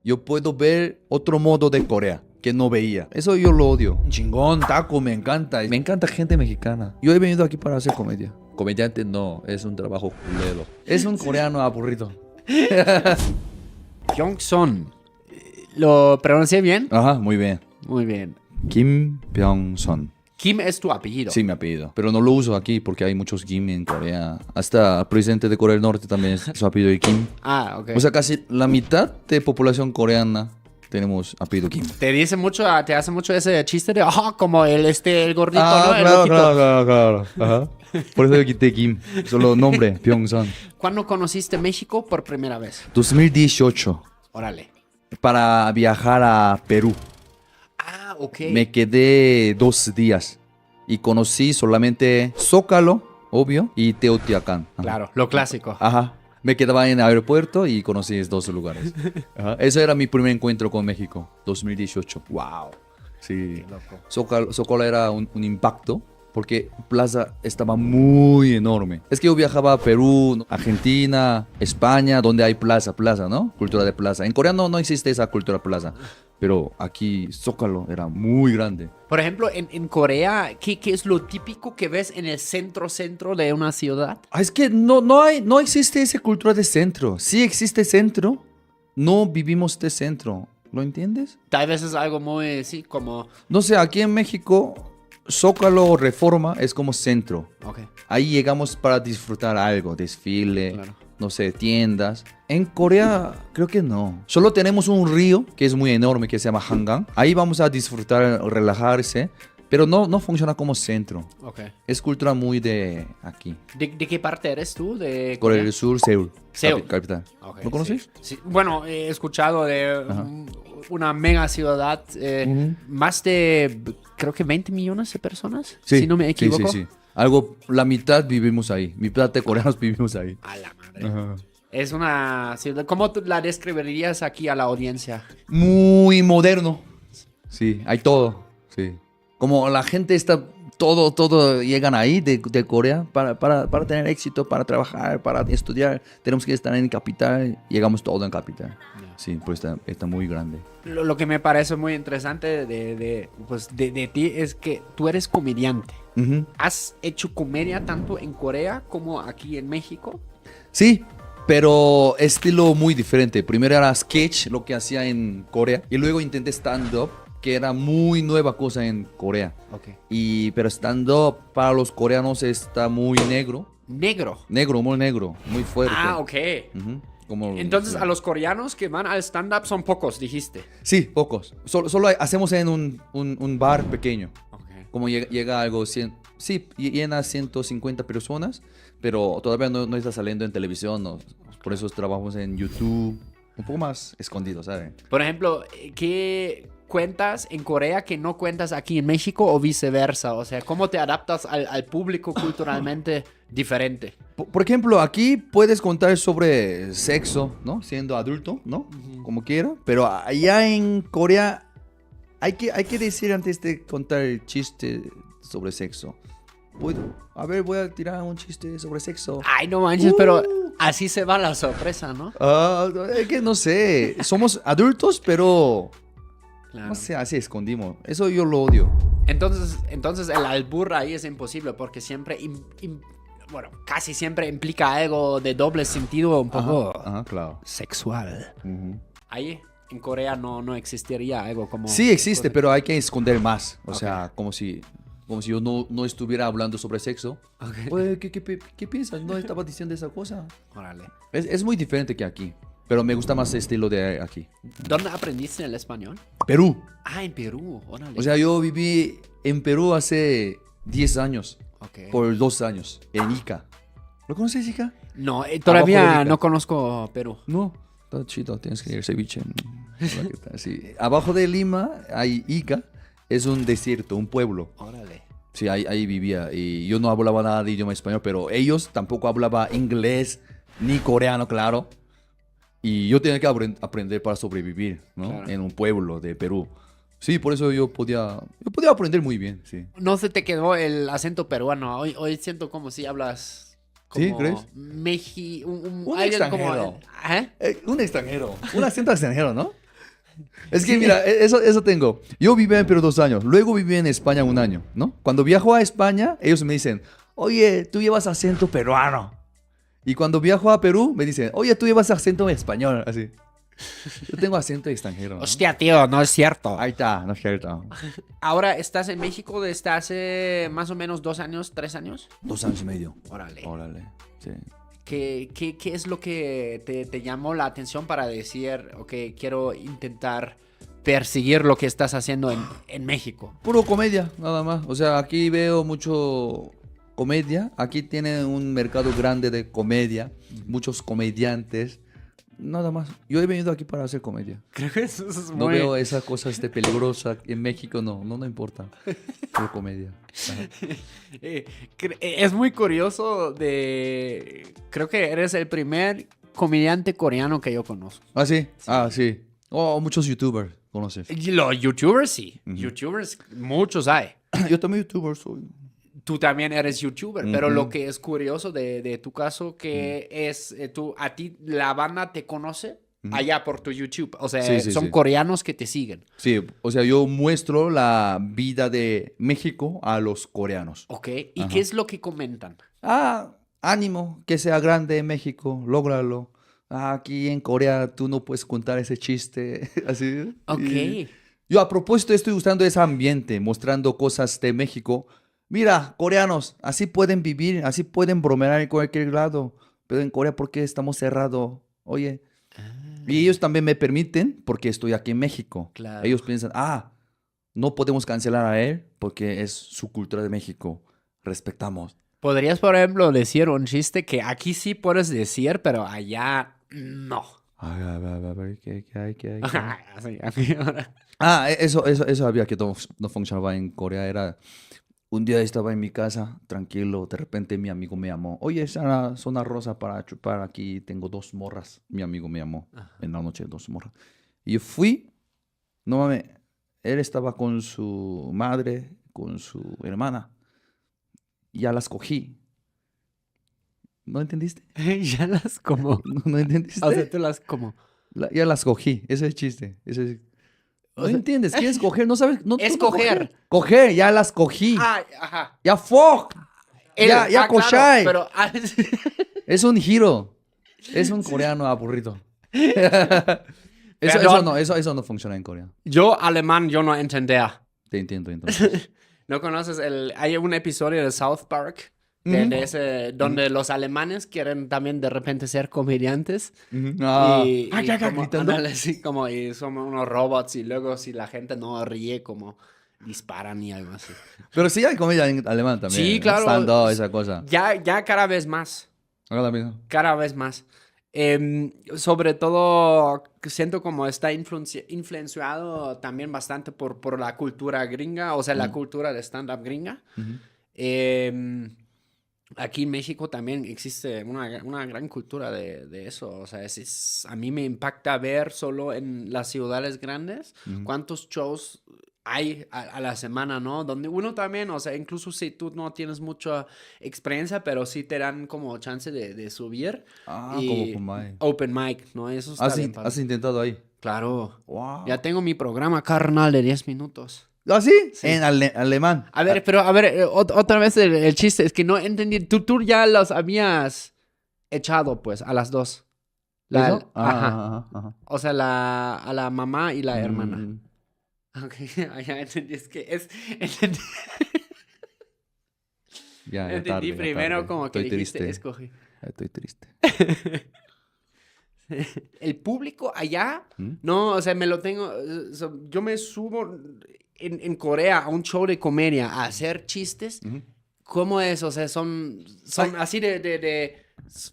Yo puedo ver otro modo de Corea que no veía. Eso yo lo odio. Chingón, taco, me encanta. Me encanta gente mexicana. Yo he venido aquí para hacer comedia. Comediante no, es un trabajo culero. Es un coreano aburrido. Byung-sun. ¿Lo pronuncié bien? Ajá, muy bien. Muy bien. Kim Byung-sun. Kim es tu apellido. Sí, mi apellido. Pero no lo uso aquí porque hay muchos Kim en Corea. Hasta el presidente de Corea del Norte también es su apellido de Kim. Ah, ok. O sea, casi la mitad de población coreana tenemos apellido Kim. Te hace mucho ese chiste de, como el gordito, ¿no? El Claro, ojito. claro. Ajá. Por eso yo quité Kim. Solo nombre, Byung-sun. ¿Cuándo conociste México por primera vez? 2018. Órale. Para viajar a Perú. Ah, ok. Me quedé 2 días. Y conocí solamente Zócalo, obvio, y Teotihuacán. Ajá. Claro, lo clásico. Ajá. Me quedaba en el aeropuerto y conocí esos 2 lugares. Ajá. Ese era mi primer encuentro con México, 2018. Wow. Sí. Qué loco. Zócalo era un impacto porque Plaza estaba muy enorme. Es que yo viajaba a Perú, Argentina, España, donde hay plaza, ¿no? Cultura de plaza. En Corea no existe esa cultura plaza, pero aquí Zócalo era muy grande. Por ejemplo, en Corea, ¿qué es lo típico que ves en el centro de una ciudad? Es que no existe esa cultura de centro. Sí existe centro, no vivimos de centro. ¿Lo entiendes? Tal vez es algo muy, sí, como... No sé, aquí en México, Zócalo o Reforma es como centro. Ok. Ahí llegamos para disfrutar algo, desfile, Claro. no sé, tiendas. En Corea creo que no. Solo tenemos un río que es muy enorme que se llama Hangang. Ahí vamos a disfrutar, relajarse, pero no funciona como centro. Ok. Es cultura muy de aquí. ¿De qué parte eres tú? ¿De Corea del Sur, Seúl. Seúl. Capital. Ok, ¿Lo conoces? sí. Sí. Bueno, he escuchado de Ajá. una mega ciudad, más de, creo que 20 millones de personas, si no me equivoco. Sí. Algo, la mitad vivimos ahí. Mitad de coreanos vivimos ahí. A la madre. Ajá. Es una ciudad, ¿cómo tú la describirías aquí a la audiencia? Muy moderno. Sí, hay todo. Sí. Como la gente está, todo llegan ahí de Corea para tener éxito, para trabajar, para estudiar. Tenemos que estar en capital. Llegamos todo en capital. Sí, pues está muy grande. Lo que me parece muy interesante de ti es que tú eres comediante. Ujú. ¿Has hecho comedia tanto en Corea como aquí en México? Sí, pero estilo muy diferente. Primero era sketch, lo que hacía en Corea. Y luego intenté stand-up, que era muy nueva cosa en Corea. Ok. Pero stand-up para los coreanos está muy negro. Negro. Negro, muy fuerte. Ah, ok. Ujú, como- Entonces, a los coreanos que van al stand-up son pocos, dijiste. Sí, pocos. Solo hacemos en un bar pequeño. Ok. Como llega algo, sí, llena 150 personas, pero todavía no está saliendo en televisión. Por eso trabajamos en YouTube, un poco más escondido, ¿sabes? Por ejemplo, ¿qué cuentas en Corea que no cuentas aquí en México o viceversa? O sea, ¿cómo te adaptas al público culturalmente diferente? Por ejemplo, aquí puedes contar sobre sexo, ¿no? Siendo adulto, ¿no? Como quiera. Pero allá en Corea hay que decir antes de contar el chiste sobre sexo. A ver, voy a tirar un chiste sobre sexo. Ay, no manches, pero así se va la sorpresa, ¿no? Es que no sé. Somos adultos, pero Claro. no sé, así escondimos. Eso yo lo odio. Entonces el albur ahí es imposible porque siempre, bueno, casi siempre implica algo de doble sentido, un poco Ajá, claro. sexual. Ujú. Ahí en Corea no existiría algo como... Sí existe, pero hay que esconder más. O Ok. sea, como si yo no estuviera hablando sobre sexo. Ok. Oye, ¿qué piensas? No estaba diciendo esa cosa. Órale. Es muy diferente que aquí. Pero me gusta más el estilo de aquí. ¿Dónde aprendiste el español? Perú. Ah, en Perú. Órale. O sea, yo viví en Perú hace 10 años. Ok. Por 2 años. En Ica. ¿Lo conoces, Ica? No, Abajo de todavía Ica. no conozco Perú. No. Está chido. Tienes que ir al ceviche. Sí. Abajo de Lima hay Ica. Es un desierto, un pueblo. Órale. Sí, ahí vivía. Y yo no hablaba nada de idioma español, pero ellos tampoco hablaban inglés ni coreano, claro. Y yo tenía que aprender para sobrevivir, ¿no? Claro. En un pueblo de Perú. Sí, por eso yo podía aprender muy bien, sí. No se te quedó el acento peruano. Hoy siento como si hablas... ¿Sí, como crees? un Un alguien extranjero. ¿Eh? Un extranjero. Un acento extranjero, ¿no? Es que mira, eso tengo. Yo viví en Perú 2 años, luego viví en España 1 año, ¿no? Cuando viajo a España, ellos me dicen, oye, tú llevas acento peruano. Y cuando viajo a Perú, me dicen, oye, tú llevas acento español, así. Yo tengo acento extranjero, ¿no? Hostia, tío, no es cierto. Ahí está, no es cierto. Ahora estás en México desde hace más o menos 2 años, 3 años. 2 años y medio. Órale. Órale, sí. ¿Qué es lo que te llamó la atención para decir, ok, quiero intentar perseguir lo que estás haciendo en México? Puro comedia, nada más. O sea, aquí veo mucho comedia. Aquí tienen un mercado grande de comedia. Muchos comediantes. Nada más. Yo he venido aquí para hacer comedia. Creo que eso es No veo esas cosas peligrosas. En México no importa. Puro comedia. Ajá. Es muy curioso Creo que eres el primer comediante coreano que yo conozco. ¿Ah, sí? Ah, sí. Oh, muchos youtubers conoces. Y los youtubers, sí. Ujú. Youtubers, muchos hay. Yo también youtuber soy. Tú también eres youtuber, pero Ujú. lo que es curioso de tu caso que es, a ti la banda te conoce Ujú. allá por tu YouTube. O sea, Sí, sí, son sí. coreanos que te siguen. Sí, o sea, yo muestro la vida de México a los coreanos. ¿Ok? ¿Y Ajá. qué es lo que comentan? Ah, ánimo, que sea grande México, lógralo. Ah, aquí en Corea tú no puedes contar ese chiste, así. Ok. Y yo a propósito estoy usando ese ambiente, mostrando cosas de México. Mira, coreanos, así pueden vivir, así pueden bromear en cualquier lado. Pero en Corea, ¿por qué estamos cerrados? Oye. Y ellos también me permiten porque estoy aquí en México. Claro. Ellos piensan, no podemos cancelar a él porque es su cultura de México. Respetamos. ¿Podrías, por ejemplo, decir un chiste que aquí sí puedes decir, pero allá no? A ver, ¿qué hay? Así, aquí ahora. Eso había que no funcionaba en Corea. Era, un día estaba en mi casa, tranquilo, de repente mi amigo me llamó. Oye, zona rosa para chupar, aquí tengo 2 morras. Mi amigo me llamó en la noche, 2 morras. Y yo fui, no mames, él estaba con su madre, con su hermana. Y ya las cogí. ¿No entendiste? Ya las como. ¿No entendiste? O sea, tú las como. Ya las cogí, ese es el chiste. O No sea, entiendes, ¿quieres coger? ¿No sabes? No, tú no Escoger. Coger, ya las cogí. Ajá. Ya fuck. Ya Claro, cochai. pero Es un giro. Es un coreano aburrido. Perdón. Eso no funciona en Corea. yo alemán yo no entendía. Te entiendo, entonces. ¿No conoces hay un episodio de South Park Ujú. de ese donde los alemanes quieren también de repente ser comediantes Ujú. y Ya, como, gritando. ándale, sí, como y son unos robots y luego si la gente no ríe como disparan y algo así. Pero sí hay comedia en alemán también. Sí, ¿no? claro. Stand-up, esa cosa. Ya cada vez más. Ahora mismo. Cada vez más. Sobre todo, siento como está influenciado también bastante por la cultura gringa, o sea, la cultura de stand-up gringa. Ujú. Aquí en México también existe una gran cultura de eso. O sea, a mí me impacta ver solo en las ciudades grandes cuántos shows hay a la semana, ¿no? Donde uno también, o sea, incluso si tú no tienes mucha experiencia, pero sí te dan como chance de subir. Como Kumai. Open mic, ¿no? Eso está bien padre. ¿Has intentado ahí? Claro. Wow. Ya tengo mi programa carnal de 10 minutos. ¿Ah, sí? En alemán. A ver, pero a ver, otra vez el chiste, es que no entendí. Tú ya los habías echado, pues, a las dos. ¿Eso? Ajá. O sea, a la mamá y la hermana. Mm. Ok, ya entendí. Es que entendí, Ya entendí tarde, ya primero tarde. como que Estoy dijiste, triste. escogí. Estoy triste. El público allá, ¿Mm? no, o sea, me lo tengo. Yo me subo en Corea a un show de comedia a hacer chistes. Ujú. ¿Cómo es? O sea, son así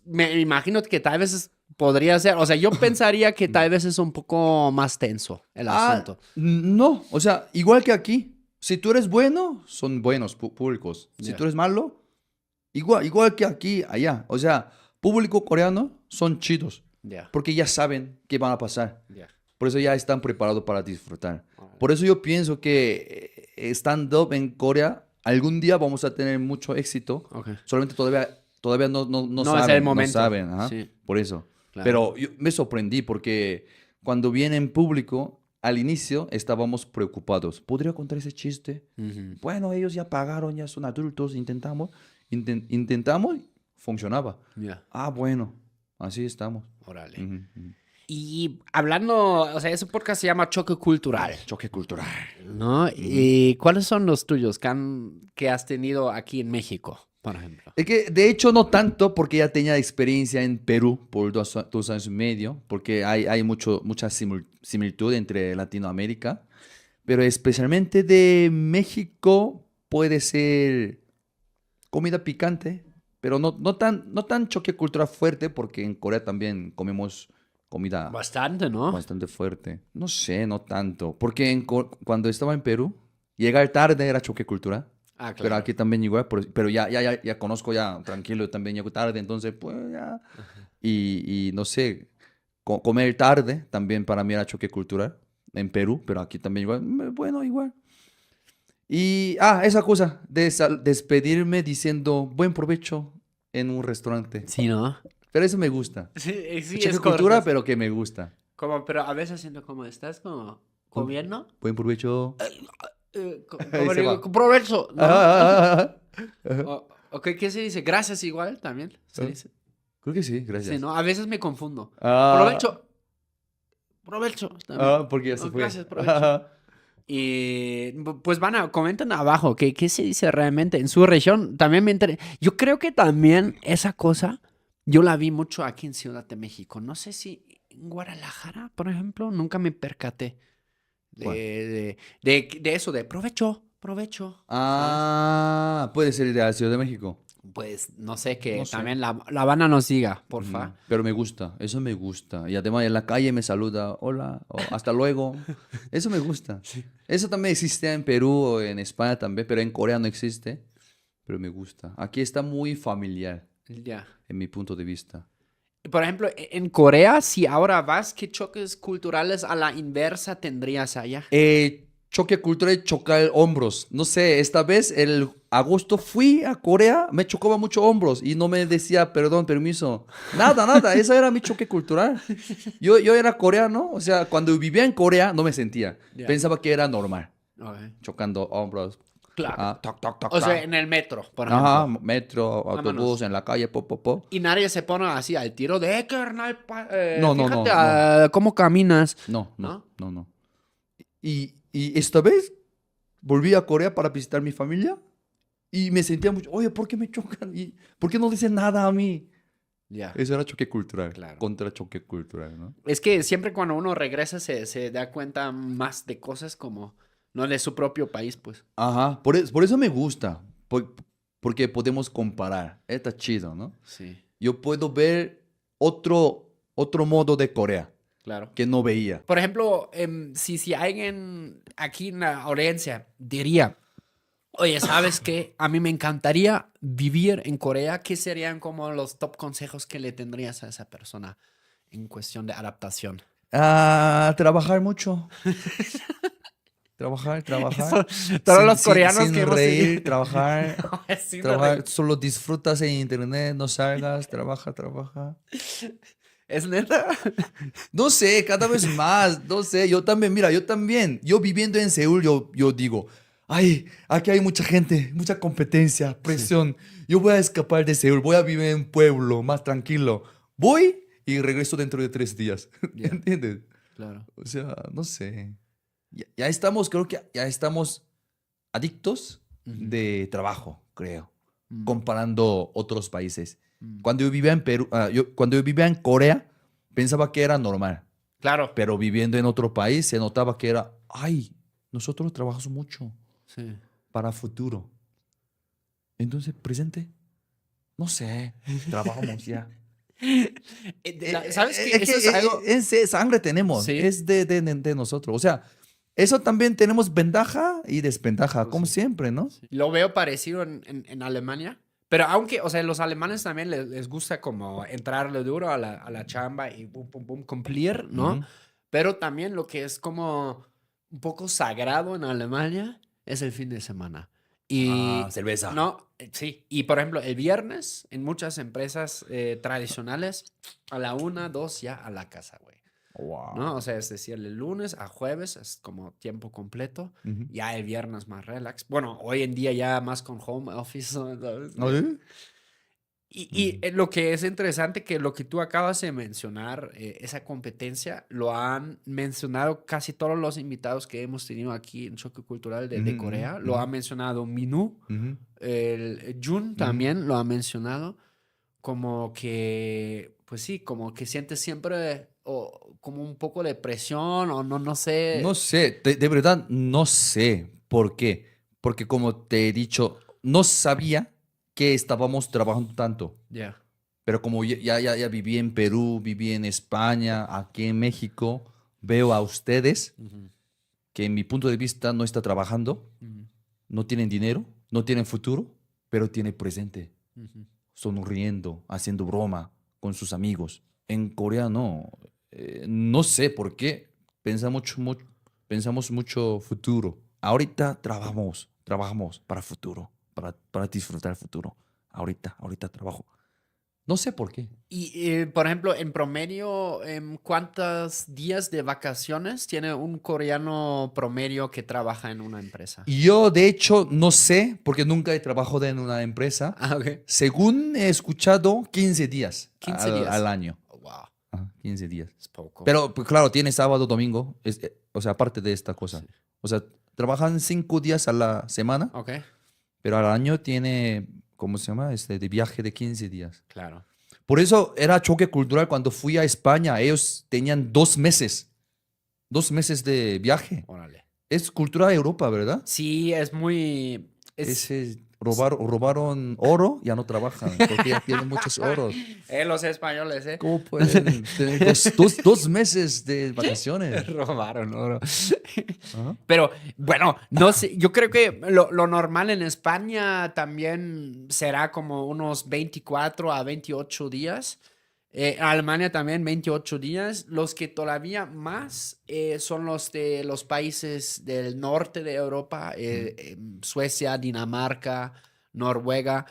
me imagino que tal vez podría ser. O sea, yo pensaría que tal vez es un poco más tenso el asunto. No, o sea, igual que aquí. Si tú eres bueno, son buenos públicos. Si Ya. tú eres malo, igual que aquí, allá. O sea, público coreano son chidos. Ya, Porque ya saben qué van a pasar. ya. Por eso ya están preparados para disfrutar. Por eso yo pienso que stand-up en Corea, algún día vamos a tener mucho éxito. Ok. Solamente todavía no No saben. es el momento. No saben, ajá, Sí. por eso. Claro. Pero yo me sorprendí porque cuando viene en público, al inicio estábamos preocupados. ¿Podría contar ese chiste? Ujú. Bueno, ellos ya pagaron, ya son adultos, intentamos, funcionaba. Ya, Ah, bueno, así estamos. órale. Ujú, ujú. Y hablando, o sea, ese podcast se llama Choque Cultural, Choque cultural. ¿no? ¿Y cuáles son los tuyos que has tenido aquí en México, por ejemplo? Es que de hecho no tanto porque ya tenía experiencia en Perú por 2 años y medio, porque hay mucha similitud entre Latinoamérica, pero especialmente de México puede ser comida picante, pero no tan choque cultural fuerte porque en Corea también comemos comida Bastante, ¿no? bastante fuerte. No sé, no tanto, porque cuando estaba en Perú, llegar tarde era choque cultural. Ah, Pero claro. aquí también igual, pero ya conozco ya, tranquilo, yo también llego tarde, entonces pues ya. Y no sé, comer tarde también para mí era choque cultural en Perú, pero aquí también igual, bueno, igual. Y, esa cosa de despedirme diciendo buen provecho en un restaurante. Sí, ¿no? Pero eso me gusta. Sí, sí, Choque es cultura, corto. pero que me gusta. Como, pero a veces siento como estás como comiendo. Buen provecho. Ahí Como se digo, va. con provecho, ¿no? Ajá. Ok, ¿qué se dice? Gracias igual también. Se Ah, dice. creo que sí, Sí, gracias. ¿no? A veces me confundo. Ah, Provecho. Provecho también. porque ya se Oh, fue. gracias, provecho. Y pues comenten abajo qué se dice realmente en su región. También me interesa. Yo creo que también esa cosa yo la vi mucho aquí en Ciudad de México. No sé si en Guadalajara, por ejemplo, nunca me percaté ¿Cuál? de eso, de provecho, provecho, ¿sabes? Puede ser de la Ciudad de México. Pues no sé, No que sé. también la Habana nos diga, porfa. Pero me gusta, eso me gusta. Y además en la calle me saluda, hola, o hasta luego. Eso me gusta. Eso también existe en Perú o en España también, pero en Corea no existe. Pero me gusta. Aquí está muy familiar, Ya. en mi punto de vista. Por ejemplo, en Corea, si ahora vas, ¿qué choques culturales a la inversa tendrías allá? Choque cultural y chocar hombros. No sé, esta vez el agosto fui a Corea, me chocaba mucho hombros y no me decía perdón, permiso. Nada, nada, ese era mi choque cultural. Yo era coreano, o sea, cuando vivía en Corea no me sentía. Ya. Pensaba que era normal, Ok. chocando hombros. Claro. Toc, toc, toc, O sea, toc. en el metro, por Ajá, ejemplo. metro, autobús, Vámonos. en la calle, pop, pop, pop. Y nadie se pone así al tiro de, carnal, No, no, fíjate no, no, cómo caminas, no, no, ¿no? no, no. Y esta vez volví a Corea para visitar mi familia y me sentía mucho, oye, ¿por qué me chocan? ¿Y por qué no dicen nada a mí? Ya, Eso era choque cultural, claro. contra choque cultural, ¿no? Es que siempre cuando uno regresa se da cuenta más de cosas como, no de su propio país, pues. Ajá, por eso me gusta, porque podemos comparar, está chido, ¿no? Sí, Yo puedo ver otro modo de Corea claro. que no veía. Por ejemplo, si alguien aquí en la audiencia diría, oye, ¿sabes qué? A mí me encantaría vivir en Corea. ¿Qué serían como los top consejos que le tendrías a esa persona en cuestión de adaptación? Trabajar mucho. Trabajar, Eso, trabajar. todos los coreanos Sin que hemos tenido. reír, trabajar. Sin Trabajar, reír. solo disfrutas en internet, no salgas, trabaja, trabaja. ¿Es neta? No sé, cada vez más, no sé, yo también, mira, yo viviendo en Seúl, yo digo, ay, aquí hay mucha gente, mucha competencia, Sí, presión, yo voy a escapar de Seúl, voy a vivir en un pueblo más tranquilo, voy y regreso dentro de 3 días, ya, ¿entiendes? claro. O sea, no sé, ya estamos, creo que ya estamos adictos Ujú. de trabajo, creo, Mm, comparando otros países. mm. Cuando yo vivía en Perú, cuando yo vivía en Corea, pensaba que era normal. Claro. Pero viviendo en otro país se notaba que era, ay, nosotros trabajamos mucho Sí. para futuro. Entonces, presente, no sé, trabajamos ya. ¿Sabes qué? Es que Eso es algo. sangre tenemos, Sí. es de nosotros. O sea, eso también tenemos ventaja y desventaja, Pues como sí. siempre, ¿no? Sí. Lo veo parecido en Alemania. Pero aunque, o sea, los alemanes también les gusta como entrarle duro a la chamba y pum, pum, pum, cumplir, ¿no? Ujú. Pero también lo que es como un poco sagrado en Alemania es el fin de semana. Y, Cerveza. no, sí. Y por ejemplo, el viernes en muchas empresas tradicionales, a la 1, 2 ya a la casa, güey. Wow. ¿no? O sea, es decir, el lunes a jueves es como tiempo completo, Ujú. ya el viernes más relax. Bueno, hoy en día ya más con home office, ¿no? ¿Sabes? ¿Ah, sí? Lo que es interesante que lo que tú acabas de mencionar, esa competencia, lo han mencionado casi todos los invitados que hemos tenido aquí en Choque Cultural de Ujú, Corea. ujú, Lo ha mencionado Minú, ujú, el Jun ujú. también lo ha mencionado, como que, pues sí, como que sientes siempre como un poco de presión o no No sé. sé, de verdad no sé por qué. Porque como te he dicho, no sabía que estábamos trabajando tanto. Ya. Pero como ya viví en Perú, viví en España, aquí en México, veo a ustedes Ujú, que en mi punto de vista no está trabajando, ujú, no tienen dinero, no tienen futuro, pero tienen presente, ujú. sonriendo, haciendo broma con sus amigos. En Corea no. No sé por qué pensamos mucho futuro. Ahorita trabajamos para futuro, para disfrutar el futuro. Ahorita trabajo. No sé por qué. Y, por ejemplo, en promedio, ¿cuántos días de vacaciones tiene un coreano promedio que trabaja en una empresa? Yo, de hecho, no sé, porque nunca he trabajado en una empresa. Ah, ok. Según he escuchado, 15 días 15 al días. año. Oh, wow, 15 días. es poco. Pero, pues, claro, tiene sábado, domingo, o sea, aparte de esta Sí. cosa. O sea, trabajan 5 días a la semana, Ok, pero al año tiene, ¿cómo se llama? De viaje de 15 días. claro. Por eso era choque cultural cuando fui a España. Ellos tenían 2 meses de viaje. Órale. Es cultura de Europa, ¿verdad? Sí, es muy... Es... Ese robaron oro, ya no trabajan, porque ya tienen muchos oros. Los españoles, ¿eh? ¿Cómo pueden tener 2 meses de vacaciones? Robaron oro. Ajá. Pero bueno, no sé, yo creo que lo normal en España también será como unos 24 a 28 días. Alemania también 28 días. Los que todavía más son los de los países del norte de Europa, Mm, Suecia, Dinamarca, Noruega.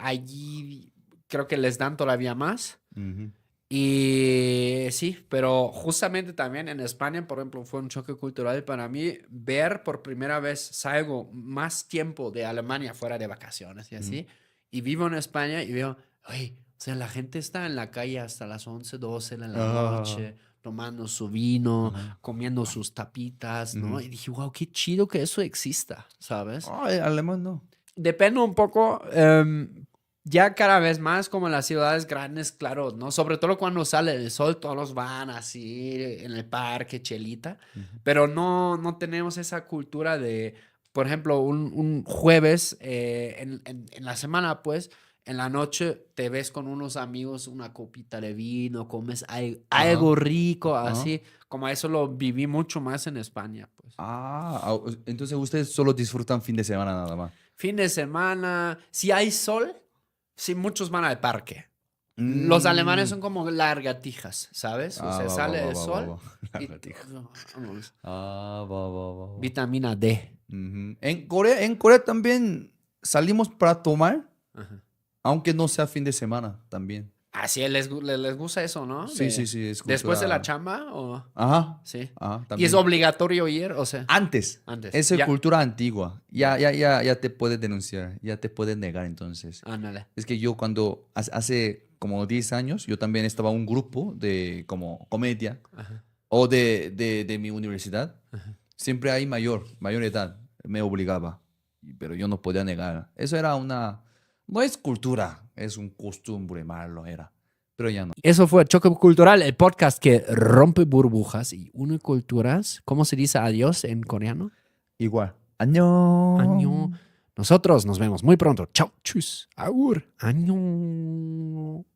Allí creo que les dan todavía más. ujú, Y sí, pero justamente también en España, por ejemplo, fue un choque cultural para mí ver por primera vez, salgo más tiempo de Alemania fuera de vacaciones y mm. así, y vivo en España y veo, oye, o sea, la gente está en la calle hasta las 11 12 de la Ah, noche, tomando su vino, ajá, comiendo sus tapitas, ¿no? ujú. Y dije, wow, qué chido que eso exista, ¿sabes? Ay, alemán no. Depende un poco, ya cada vez más como en las ciudades grandes, claro, ¿no? Sobre todo cuando sale el sol, todos van así en el parque, chelita, Ujú. pero no tenemos esa cultura de, por ejemplo, un jueves en la semana, pues, en la noche te ves con unos amigos, una copita de vino, comes algo Ajá, rico, ajá. así, como eso lo viví mucho más en España, pues. Entonces ustedes solo disfrutan fin de semana nada más. Fin de semana, si hay sol, sí, muchos van al parque. Los alemanes Mm. son como largatijas, ¿sabes? O sea, Va, va, sale va, el va, va, sol va. y Lagartija. vámonos. Va, va, va, va. Vitamina D. Ujú. En Corea también salimos para tomar, Ajá. aunque no sea fin de semana también. Así les gusta eso, ¿no? Sí, sí, sí, es Después de la cultura. chamba o Ajá, sí. ajá, Y es también. obligatorio ir, o sea, Antes, antes. es Ya. cultura antigua. Ya, Ya. ya, ya, ya te puedes denunciar, ya te puedes negar entonces. Ándale. Es que yo cuando hace como 10 años, yo también estaba en un grupo de como comedia Ajá. o de mi universidad. Siempre hay mayor edad, me obligaba, pero yo no podía negar. Eso era no es cultura, es un costumbre malo era, pero ya no. Eso fue Choque Cultural, el podcast que rompe burbujas y une culturas. ¿Cómo se dice adiós en coreano? Igual. Año. 안녕. Nosotros nos vemos muy pronto. Chao. Chus. Aur. Año.